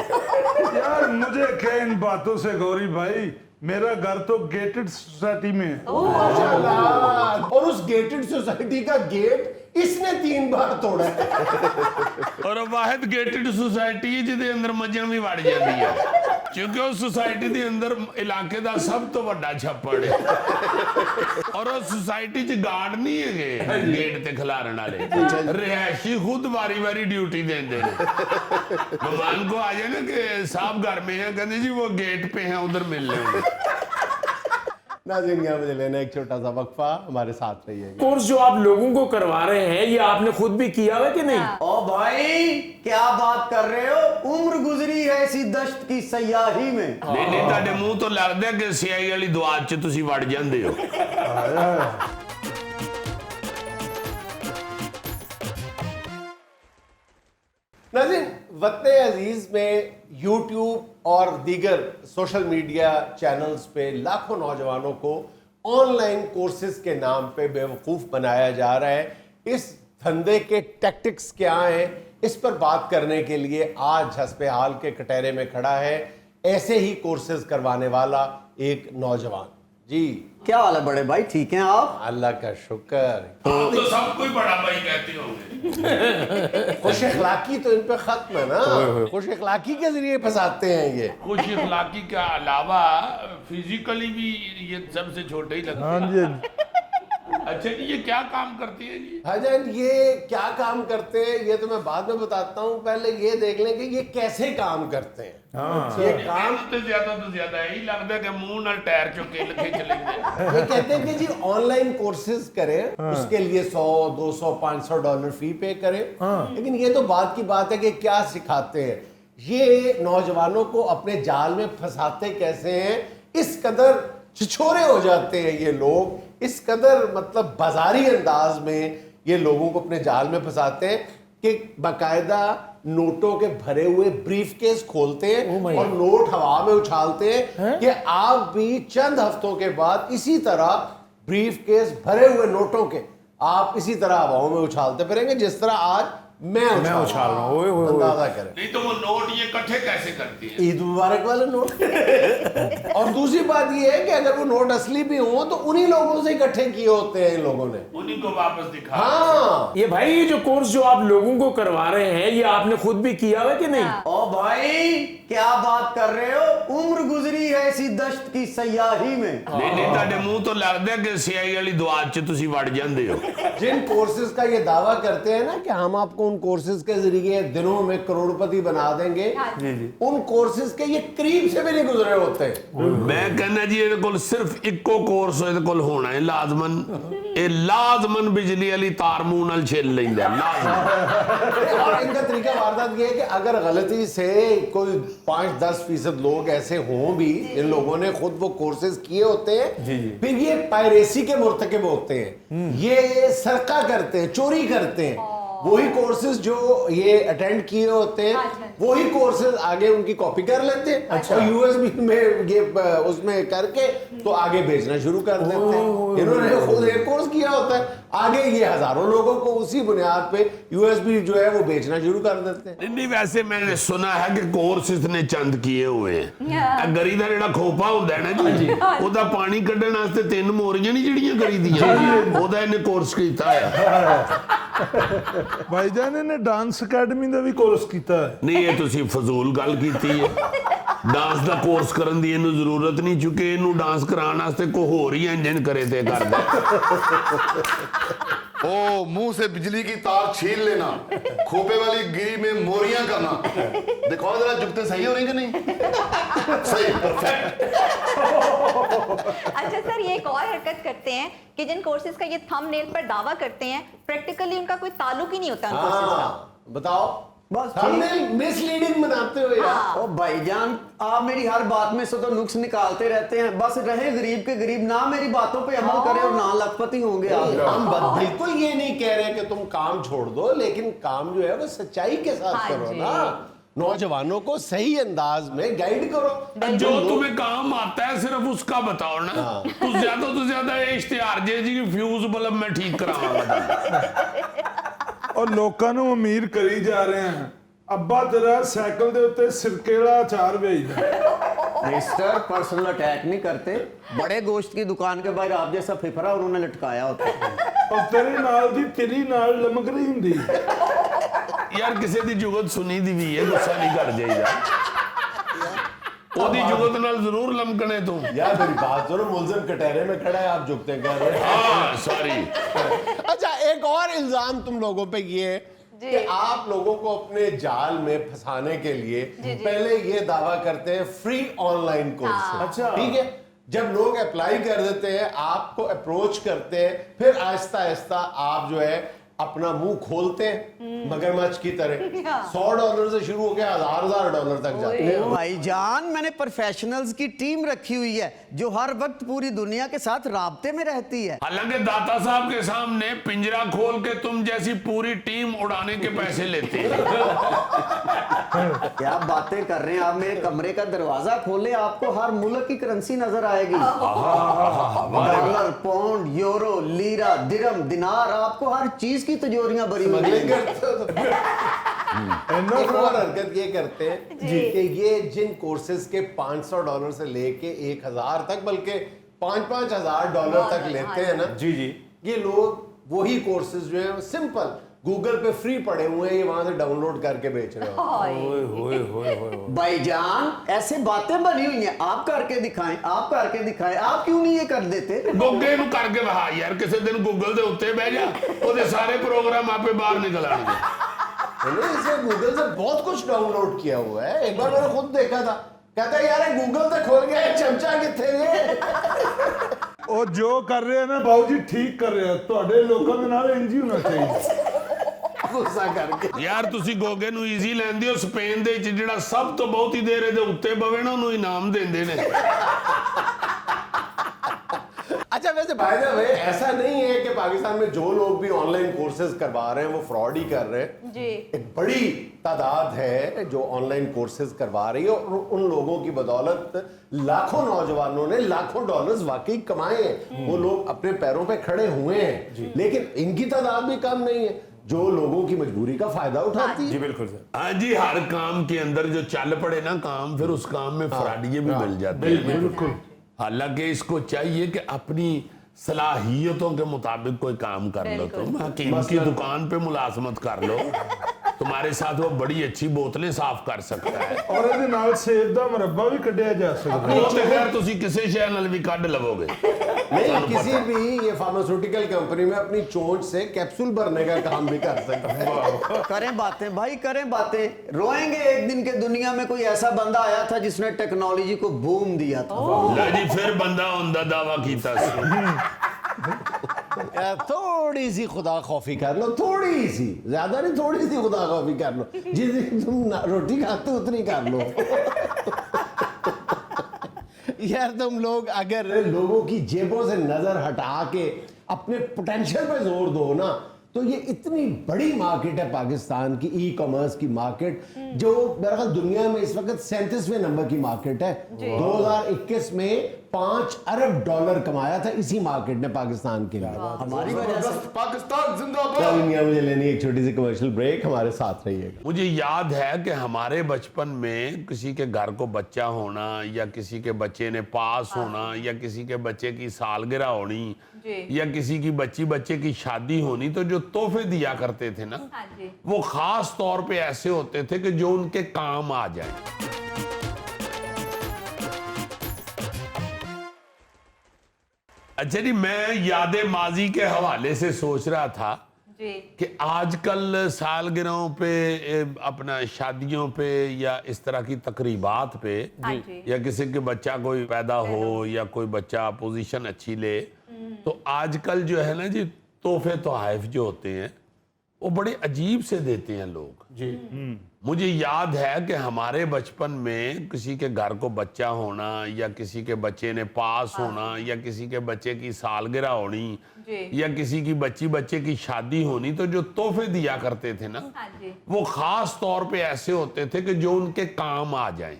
यार मुझे क्या इन बातों से गौरी भाई, मेरा घर तो गेटेड सोसाइटी में है। माशाल्लाह। और उस गेटेड सोसाइटी का गेट इसने 3 बार तोड़ा है। और वाहिद गेटेड सोसाइटी जिहदे अंदर मजन भी वड़ जाती है, क्योंकि उस सोसाइटी के अंदर इलाके का सब तो बड़ा छप्पड़ है, और उस सोसाइटी च गार्ड नहीं है गेट ते खिलारन वाले, रिहायशी खुद बारी बारी ड्यूटी देंदे ने। मेहमान को आ जाए ना कि साहब घर में है, कहते जी वो गेट पे है, उधर मिल लेंगे। नाज़रीन, यहाँ मुझे लेना एक छोटा सा वक्फा, हमारे साथ रहिएगा। कोर्स जो आप लोगों को करवा रहे हैं ये आपने खुद भी किया है कि नहीं? ओ भाई क्या बात कर रहे हो, उम्र गुजरी है इसी दश्त की सयाही में। नहीं नहीं, ਤੁਹਾਡੇ ਮੂੰਹ ਤੋਂ ਲੱਗਦਾ ਕਿ ਸਿਆਹੀ ਵਾਲੀ ਦੁਆ 'ਚ ਤੁਸੀਂ ਵੜ ਜਾਂਦੇ ਹੋ। नाज़रीन, वतन अजीज में यूट्यूब और दीगर सोशल मीडिया चैनल्स पे लाखों नौजवानों को ऑनलाइन कोर्सेज के नाम पे बेवकूफ़ बनाया जा रहा है। इस धंधे के टैक्टिक्स क्या हैं, इस पर बात करने के लिए आज हस्बे हाल के कटहरे में खड़ा है ऐसे ही कोर्सेज करवाने वाला एक नौजवान। जी क्या हाल है बड़े भाई, ठीक हैं आप? अल्लाह का शुक्र। आप तो सबको ही बड़ा भाई कहते होंगे। खुश अखलाकी तो इन पे खत्म है ना, खुश अखलाकी के जरिए फंसाते हैं ये। खुश इखलाकी के अलावा फिजिकली भी ये सबसे छोटे ही लगते हाँ हैं। जी, अच्छा जी, ये क्या काम करती है जी? भाईजान, ये क्या काम करते हैं ये तो मैं बाद में बताता हूँ, पहले ये देख लें कि ये कैसे काम करते हैं। ये काम तो ज्यादा यही लगता है कि मुंह ना टायर चुके लिखे चले गए। ये कहते हैं कि जी ऑनलाइन कोर्सेज करें, उसके लिए 100, 200, 500 डॉलर फी पे करें। लेकिन ये तो बात की बात है कि क्या सिखाते हैं, ये नौजवानों को अपने जाल में फंसाते कैसे हैं। इस कदर छिछोरे हो जाते हैं ये लोग, इस कदर मतलब बाजारी अंदाज में ये लोगों को अपने जाल में फंसाते हैं कि बाकायदा नोटों के भरे हुए ब्रीफ केस खोलते हैं और नोट हवा में उछालते हैं कि आप भी चंद हफ्तों के बाद इसी तरह ब्रीफ केस भरे हुए नोटों के आप इसी तरह हवाओं में उछालते फिरेंगे जिस तरह आज मैं उछाल रहा हूं। अंदाजा करें। नहीं तो वो नोट ये इकट्ठे कैसे करती है? ईद मुबारक वाले नोट। और दूसरी बात ये है कि अगर वो नोट असली भी हो तो उन्हीं लोगों से इकट्ठे किए होते हैं इन लोगों ने। उन्हीं को वापस दिखा। हाँ, ये भाई ये जो कोर्स जो आप लोगों को करवा रहे हैं ये आपने खुद भी किया है कि नहीं? ओ भाई क्या बात कर रहे हो, उम्र गुजरी है इसी दश्त की सयाही में। नहीं नहीं, ਤੁਹਾਡੇ ਮੂੰਹ ਤੋਂ ਲੱਗਦਾ ਕਿ ਸਿਆਹੀ ਵਾਲੀ ਦੁਆ 'ਚ ਤੁਸੀਂ ਵੜ ਜਾਂਦੇ ਹੋ। जिन कोर्सेज का ये दावा करते हैं ना कि हम आपको उन कोर्सेज के जरिए दिनों में करोड़पति बना देंगे, उन कोर्सेज के ये करीब से भी नहीं गुजरे होते। ਮੈਂ ਕਹਿੰਦਾ ਜੀ ਇਹਦੇ ਕੋਲ ਸਿਰਫ ਇੱਕੋ ਕੋਰਸ ਇਹਦੇ ਕੋਲ ਹੋਣਾ ਹੈ ਲਾਜ਼ਮਨ। ਇਹ ਲਾਜ਼ਮਨ ਬਿਜਲੀ ਵਾਲੀ ਤਾਰ ਮੂੰਹ ਨਾਲ ਛਿੱਲ ਲੈਂਦਾ ਲਾਜ਼ਮਨ। और इनका तरीका वारदात ये है कि अगर गलती से कोई 5-10% लोग ऐसे हों भी, इन लोगों ने खुद वो कोर्सेज किए होते हैं, फिर ये पायरेसी के मुर्तकिब होते हैं, ये सरका करते हैं, चोरी करते हैं। वही कोर्सेज जो ये अटेंड किए होते हैं वही कोर्सेज आगे उनकी कॉपी कर लेते हैं और यूएसबी में ये उसमें करके तो आगे भेजना शुरू कर देते हैं। इन्होंने खुद एक कोर्स किया होता है, आगे ये हजारों लोगों को उसी बुनियाद पे यूएसबी जो है वो बेचना शुरू कर देते हैं। नहीं वैसे मैंने सुना है कि कोर्स इसने चंद किए हुए हैं। गरी ਦਾ ਜਿਹੜਾ ਖੋਪਾ ਹੁੰਦਾ ਹੈ ਨਾ ਜੀ, ਉਹਦਾ ਪਾਣੀ ਕੱਢਣ ਵਾਸਤੇ 3 ਮੋਰੀਆਂ ਨਹੀਂ ਜਿਹੜੀਆਂ ਕਰੀ ਦੀਆਂ, ਉਹਦਾ ਇਹਨੇ ਕੋਰਸ ਕੀਤਾ ਹੈ। भाईजान ने डांस अकेडमी का भी कोर्स किया है। ਨਹੀਂ ਇਹ ਤੁਸੀਂ ਫਜ਼ੂਲ ਗੱਲ ਕੀਤੀ ਹੈ। ਡਾਂਸ ਦਾ ਕੋਰਸ ਕਰਨ ਦੀ ਇਹਨੂੰ ਜ਼ਰੂਰਤ ਨਹੀਂ, ਕਿਉਂਕਿ ਇਹਨੂੰ ਡਾਂਸ ਕਰਾਉਣ ਵਾਸਤੇ ਕੋਈ ਹੋਰ ਹੀ ਇੰਜਨ ਕਰੇ ਤੇ ਕਰਦਾ। ओ मुंह से बिजली की तार छीन लेना, खोपे वाली गिरी में मोरियां करना। देखो जरा जुगते सही हो रही कि नहीं? सही, परफेक्ट। अच्छा सर, ये एक और हरकत करते हैं कि जिन कोर्सेज का ये थंबनेल पर दावा करते हैं प्रैक्टिकली उनका कोई ताल्लुक ही नहीं होता उन कोर्सेज का। बताओ, बस हमने मिसलीडिंग बनाते हो यार। ओ भाईजान आप मेरी हर बात में से तो नुक्स निकालते रहते हैं, बस रहे गरीब के गरीब, ना मेरी बातों पे अमल करें और ना लखपति होंगे आप। हम बिल्कुल ये नहीं कह रहे कि तुम काम छोड़ दो, लेकिन काम जो है वो सच्चाई के साथ करो ना, नौजवानों को सही अंदाज में गाइड करो। जो तुम्हें काम आता है सिर्फ उसका बताओ ना। तो ज्यादा इश्तिहार जे जी फ्यूज बल्ब मैं ठीक कराऊंगा और लोगों को अमीर करी जा रहे हैं। अब्बा तेरा साइकिल के उत्ते सिरके वाला अचार भेजदा। मिस्टर पर्सनल अटैक नहीं करते, बड़े गोश्त की दुकान के बाहर आप जैसा फिफरा उन्होंने लटकाया होता है। और तेरे नाल दी तिली नाल लमक रही हुंदी। यार किसी दी जुगत सुनी दी भी है, गुस्सा नहीं कर जाइदा। ओदी जुगत नाल जरूर लमकने तुम। यार मेरी बात सुनो, मुलजिम कटहरे में खड़ा है, आप झुकते कह रहे हैं। हाँ सॉरी। अच्छा, एक और इल्जाम तुम लोगों पे ये है कि आप लोगों को अपने जाल में फंसाने के लिए पहले ये दावा करते हैं फ्री ऑनलाइन कोर्स। अच्छा, ठीक है। जब लोग अप्लाई कर देते हैं, आपको अप्रोच करते हैं, फिर आहिस्ता आहिस्ता आप जो है अपना मुंह खोलते हैं मगरमच्छ की तरह। $100 से शुरू होकर $1000 तक जाते हैं। भाईजान मैंने प्रोफेशनल्स की टीम रखी हुई है जो हर वक्त पूरी दुनिया के साथ राब्ते में रहती है। हालांकि दाता साहब के सामने पिंजरा खोल के तुम जैसी पूरी टीम उड़ाने के पैसे लेते हैं। क्या बातें कर रहे हैं आप? मेरे कमरे का दरवाजा खोले, आपको हर मुल्क की करेंसी नजर आएगी। डॉलर, पाउंड, यूरो, लीरा, दिरहम, दिनार, आपको हर चीज की तिजोरियां भरी हुई स्मगलिंग हैं। करते हो तो एक और हरकत ये करते हैं कि ये जिन कोर्सेज के $500 से लेके 1000 तक, बल्कि $5,000 तक लेते हैं ना, जी जी, ये लोग वही कोर्सेज जो है सिंपल गूगल पे फ्री पड़े हुए हैं, ये वहां से डाउनलोड करके बेच रहे हो। भाईजान ऐसे बातें बनी हुई हैं, आप करके दिखाएं, आप करके दिखाएं, आप क्यों नहीं ये कर देते? गोगे नु करके वहा यार, किसी दिन गूगल दे उत्ते बह जा, ओदे सारे प्रोग्राम आपे बाहर निकल आएंगे। मैंने इसे गूगल से बहुत कुछ डाउनलोड किया हुआ है। एक बार मैंने खुद देखा था, कहता है यार गूगल से खोल गया, चमचा किथे गए। ਉਹ ਜੋ ਕਰ ਰਹੇ ਆ ਨਾ ਬਾਊ ਜੀ ਠੀਕ ਕਰ ਰਹੇ ਆ, ਤੁਹਾਡੇ ਲੋਕਾਂ ਦੇ ਨਾਲ ਇੰਜ ਹੀ ਹੋਣਾ ਚਾਹੀਦਾ। गुस्सा करके ਯਾਰ ਤੁਸੀਂ ਗੋਗੇ ਨੂੰ ਈਜ਼ੀ ਲੈਂਦੇ ਹੋ, ਸਪੇਨ ਦੇ ਵਿੱਚ ਜਿਹੜਾ ਸਭ ਤੋਂ ਬਹੁਤੀ ਦੇਰ ਇਹਦੇ ਉੱਤੇ ਬਵੇ ਨਾ ਉਹਨੂੰ ਇਨਾਮ ਦਿੰਦੇ ਨੇ। अच्छा वैसे भाई साहब ऐसा नहीं है कि पाकिस्तान में जो लोग भी ऑनलाइन कोर्सेज करवा रहे हैं वो फ्रॉड ही कर रहे हैं जी। एक बड़ी तादाद है जो ऑनलाइन कोर्सेज करवा रही है और उन लोगों की बदौलत लाखों नौजवानों ने लाखों डॉलर्स वाकई कमाए हैं। वो लोग अपने पैरों पे खड़े हुए हैं, लेकिन इनकी तादाद भी कम नहीं है जो लोगों की मजबूरी का फायदा उठाती है। जी बिल्कुल सर। हाँ जी, हर काम के अंदर जो चल पड़े ना काम, फिर उस काम में फ्रॉडिये भी मिल जाते हैं। बिल्कुल। हालांकि इसको चाहिए कि अपनी सलाहियतों के मुताबिक कोई काम कर लो। तुम हकीम की दुकान पे मुलाजमत कर लो, तुम्हारे साथ वो बड़ी अच्छी बोतलें साफ कर सकता है। ਔਰ ਇਹਦੇ ਨਾਲ ਸੇਬ ਦਾ ਮੁਰੱਬਾ ਵੀ ਕੱਢਿਆ ਜਾ ਸਕਦਾ ਹੈ। वो तो खैर तुसी किसी शय नाल भी कढ लवोगे। नहीं, किसी भी ये फार्मास्यूटिकल कंपनी में अपनी चोंच से कैप्सूल भरने का काम भी कर सकता है। करें बातें भाई, करें बातें। रोएंगे एक दिन के दुनिया में कोई ऐसा बंदा आया था जिसने टेक्नोलॉजी को बूम दिया था। ला जी फिर बंदा हुंदा दावा कीता सी। थोड़ी सी खुदा खौफी कर लो, थोड़ी सी, ज्यादा नहीं, थोड़ी सी खुदा खौफी कर लो। जिस दिन तुम रोटी खाते हो उतनी कर लो। यार तुम लोग अगर लोगों की जेबों से नजर हटा के अपने पोटेंशियल पे जोर दो ना, तो ये इतनी बड़ी मार्केट है पाकिस्तान की, ई कॉमर्स की मार्केट, जो मेरा ख्याल दुनिया में इस वक्त 37वें नंबर की मार्केट है। 2021 में $5 अरब कमाया था इसी मार्केट ने पाकिस्तान के लिए। हमारी वजह से पाकिस्तान जिंदाबाद। दुनिया मुझे लेनी एक छोटी सी कमर्शियल ब्रेक, हमारे साथ रहिएगा। मुझे याद है कि हमारे बचपन में किसी के घर को बच्चा होना, या किसी के बच्चे ने पास होना, या किसी के बच्चे की सालगिरह होनी, या किसी की बच्चे की शादी होनी, तो जो तोहफे दिया करते थे ना, वो खास तौर पे ऐसे होते थे कि जो उनके काम आ जाए। अच्छा जी, मैं याद माजी के हवाले से सोच रहा था कि आजकल सालगिरहों पे, अपना शादियों पे, या इस तरह की तकरीबात पे, या किसी के बच्चा कोई पैदा हो या कोई बच्चा पोजीशन अच्छी ले, तो आजकल जो है ना जी, तोहफे तोहफ जो होते हैं वो बड़े अजीब से देते हैं लोग जी। मुझे याद है कि हमारे बचपन में किसी के घर को बच्चा होना, या किसी के बच्चे ने पास होना, या किसी के बच्चे की सालगिरह होनी, या किसी की बच्चे की शादी होनी, तो जो तोहफे दिया करते थे ना, वो खास तौर पे ऐसे होते थे कि जो उनके काम आ जाए,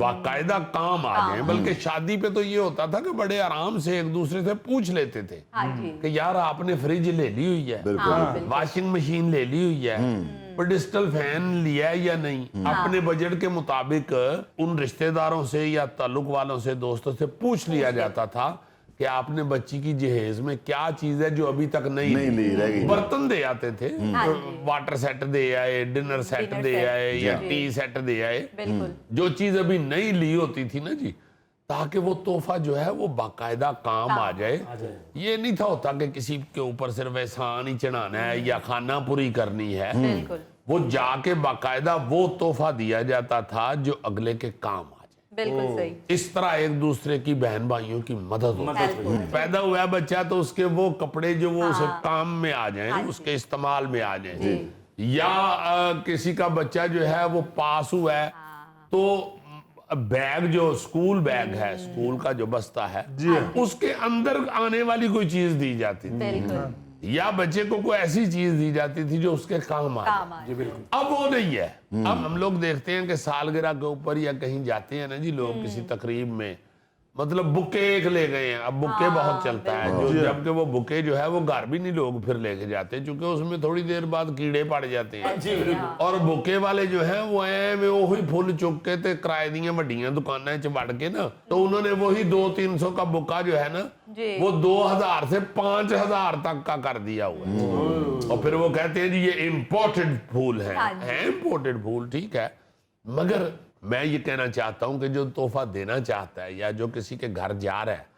बाकायदा काम आ जाए। बल्कि शादी पे तो ये होता था कि बड़े आराम से एक दूसरे से पूछ लेते थे कि यार आपने फ्रिज ले ली हुई है, वॉशिंग मशीन ले ली हुई है, डिजिटल फैन लिया है या नहीं। अपने बजट के मुताबिक उन रिश्तेदारों से या ताल्लुक वालों से, दोस्तों से पूछ लिया जाता था कि आपने बच्ची की जहेज में क्या चीज है जो अभी तक नहीं ली रह गई। बर्तन दे आते थे, वाटर सेट दे आए, डिनर सेट दे आए, या टी सेट दे आए, जो चीज अभी नहीं ली होती थी ना जी, ताकि वो तोहफा जो है वो बाकायदा काम आ जाए। ये नहीं था होता कि किसी के ऊपर सिर्फ एहसान ही चढ़ाना है या खाना पूरी करनी है। वो जाके बाकायदा वो तोहफा दिया जाता था जो अगले के काम आ जाए। बिल्कुल सही। इस तरह एक दूसरे की बहन भाइयों की मदद होती है। पैदा हुआ बच्चा तो उसके वो कपड़े जो वो उसे काम में आ जाएं, उसके इस्तेमाल में आ जाएं, या किसी का बच्चा जो है वो पास हुआ है तो बैग जो स्कूल बैग है, स्कूल का जो बस्ता है, उसके अंदर आने वाली कोई चीज दी जाती थी, बिल्कुल। या बच्चे को कोई ऐसी चीज दी जाती थी जो उसके काम आ जाए। अब वो नहीं है। अब हम लोग देखते हैं कि सालगिरह के ऊपर या कहीं जाते हैं ना जी लोग किसी तकरीब में, मतलब बुके एक ले गए हैं। अब बुके बहुत चलता है, जो जबकि वो बुके जो है वो घर भी नहीं लोग फिर लेके जाते, क्योंकि उसमें थोड़ी देर बाद कीड़े पड़ जाते हैं। और बुके वाले जो है वो एवें वही फुल चुक के ते किराए दियां वड्डियां दुकानां च वड़ के ना, तो उन्होंने वही 200-300 का बुका जो है ना वो 2000 से 5000 तक का कर दिया हुआ है। और फिर वो कहते हैं जी ये इम्पोर्टेड फूल है इम्पोर्टेड फूल, ठीक है। मगर मैं ये कहना चाहता हूं कि जो तोहफा देना चाहता है या जो किसी के घर जा रहा है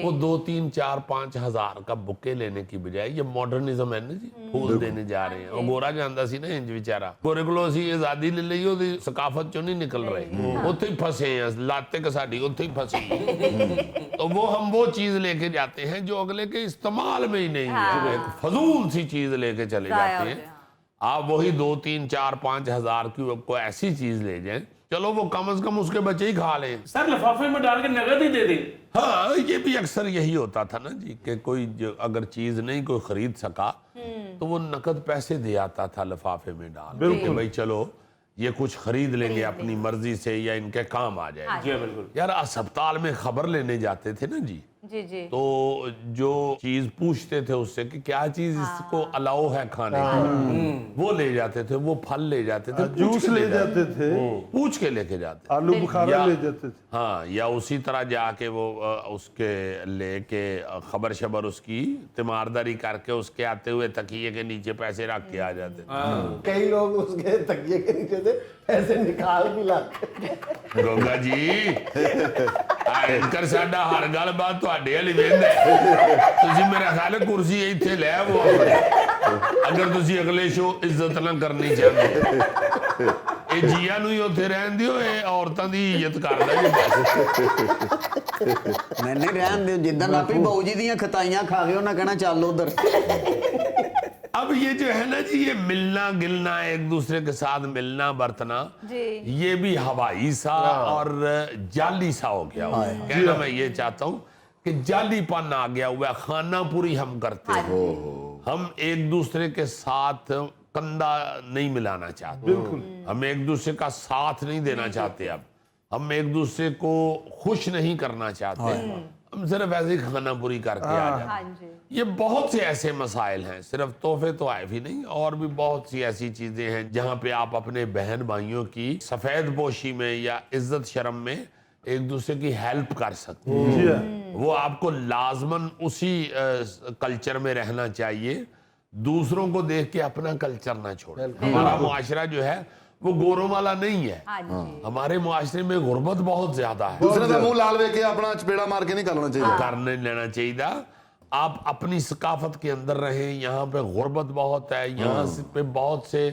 वो 2-3-4-5 हजार का बुके लेने की बजाय, ये मॉडर्निज्म है ना जी, फूल देने जा रहे हैं। और गोरा जानता सी ना इंज बेचारा, गोरे को असी आजादी ले ली ओदी सकाफत चो नहीं निकल रहे, उत्थे ही फंसे हैं, लाते के साडी उत्थे ही फंसी। तो वो हम वो चीज लेके जाते हैं जो अगले के इस्तेमाल में ही नहीं है, एक फजूल सी चीज लेके चले जाते हैं। आप वही 2-3-4-5 हजार की कोई ऐसी चीज ले जाएं, चलो वो कम से कम उसके बच्चे ही खा लें। सर लिफाफे में डाल के नगद ही दे दें। हाँ, ये भी अक्सर यही होता था ना जी कि कोई जो अगर चीज नहीं कोई खरीद सका तो वो नकद पैसे दे आता था लिफाफे में डाल के, भाई चलो ये कुछ खरीद लेंगे अपनी मर्जी से या इनके काम आ जाएगा। जी बिल्कुल। यार अस्पताल में खबर लेने जाते थे ना जी, तो जो चीज पूछते थे उससे कि क्या चीज इसको अलाउ है खाने की, वो ले जाते थे, वो फल ले जाते थे, जूस ले जाते थे, पूछ के लेके जाते, आलू बुखारा ले जाते थे। हाँ, या उसी तरह जाके वो उसके लेके खबर शबर उसकी तीमारदारी करके उसके आते हुए तकिए के नीचे पैसे रख के आ जाते। कई लोग उसके तकिए के नीचे से पैसे निकाल भी लाते। गोगा जी एंकर साडा हर गल बात ਤੁਹਾਡੇ ਵਾਲੀ ਵੇਂਦਾ ਤੁਸੀਂ ਮੇਰਾ ख्याल कुर्सी ਇੱਥੇ ਲੈ ਆਵੋ ਅਗਰ ਤੁਸੀਂ ਅਗਲੇ ਸ਼ੋ ਇੱਜ਼ਤ ਨਾ ਕਰਨੀ ਚਾਹੁੰਦੇ। ਇਹ ਜੀਆਂ ਨੂੰ ਹੀ ਉੱਥੇ ਰਹਿਣ ਦਿਓ, ਇਹ ਔਰਤਾਂ ਦੀ ਇੱਜ਼ਤ ਕਰਦਾ ਜੀ ਬਸ। मैंने रहन दियो, जिद्दां आपी बाऊ जी दियां खताइयां खा गए उन्हें कहना चल उधर। अब ये जो है ना जी, ये मिलना गिलना, एक दूसरे के साथ मिलना बरतना, ये भी हवाई सा और जाली सा हो गया हुआ है। कहना मैं ये चाहता हूँ कि जालीपन आ गया हुआ है, खाना पूरी हम करते हैं, हम एक दूसरे के साथ कंधा नहीं मिलाना चाहते, हम एक दूसरे का साथ नहीं देना चाहते, अब हम एक दूसरे को खुश नहीं करना चाहते, हम सिर्फ ऐसे ही खाना पूरी करके आ जाते। ये बहुत से ऐसे मसाइल हैं, सिर्फ तोहफे तो आए भी नहीं, और भी बहुत सी ऐसी चीजें हैं जहाँ पे आप अपने बहन भाइयों की सफेद पोशी में या इज्जत शर्म में एक दूसरे की हेल्प कर सकते हैं। वो आपको लाजमन उसी कल्चर में रहना चाहिए, दूसरों को देख के अपना कल्चर ना छोड़े। हमारा मुआशरा जो है वो गोरों वाला नहीं है, हमारे मुआशरे में गुर्बत बहुत ज्यादा है। दूसरे का मुंह लाल वे के अपना चपेड़ा मार के नहीं करना चाहिए, करने लेना चाहिए। आप अपनी सकाफत के अंदर रहें, यहाँ पे गुर्बत बहुत है, यहाँ पे बहुत से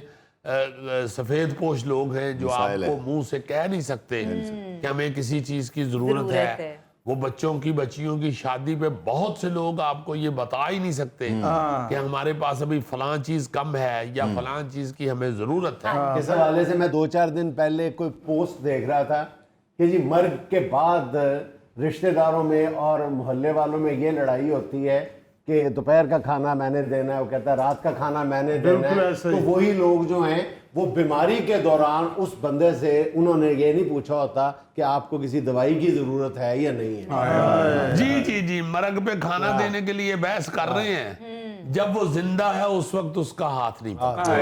सफेद पोश लोग हैं जो आपको मुंह से कह नहीं सकते कि हमें किसी चीज की जरूरत है। वो बच्चों की बच्चियों की शादी पे बहुत से लोग आपको ये बता ही नहीं सकते कि हमारे पास अभी फलां चीज कम है या फलां चीज की हमें जरूरत है। इस हवाले से मैं 2-4 दिन पहले कोई पोस्ट देख रहा था कि जी मर्ग के बाद रिश्तेदारों में और मोहल्ले वालों में ये लड़ाई होती है कि दोपहर का खाना मैंने देना है, वो कहता है रात का खाना मैंने देना है। तो वही लोग जो हैं वो बीमारी के दौरान उस बंदे से उन्होंने ये नहीं पूछा होता कि आपको किसी दवाई की जरूरत है या नहीं है। जी जी जी, मर्ग पे खाना देने के लिए बहस कर रहे हैं, जब वो जिंदा है उस वक्त उसका हाथ नहीं पकड़ा।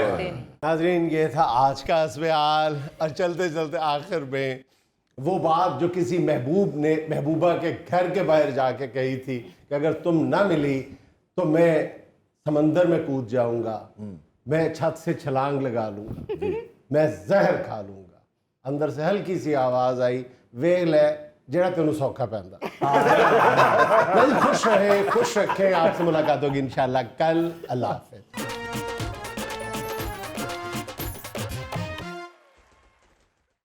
नाज़रीन, ये था आज का अस्वाल। और चलते चलते आखिर में वो बात जो किसी महबूब ने महबूबा के घर के बाहर जाके कही थी कि अगर तुम ना मिली तो मैं समंदर में कूद जाऊंगा, मैं छत से छलांग लगा लूंगा, मैं जहर खा लूंगा। अंदर से हल्की सी आवाज आई, वे ले जेड़ा तेनू सौखा पैंदा। खुश रहे, खुश रखें। आपसे मुलाकात होगी इंशाल्लाह कल। अल्लाह हाफिज़।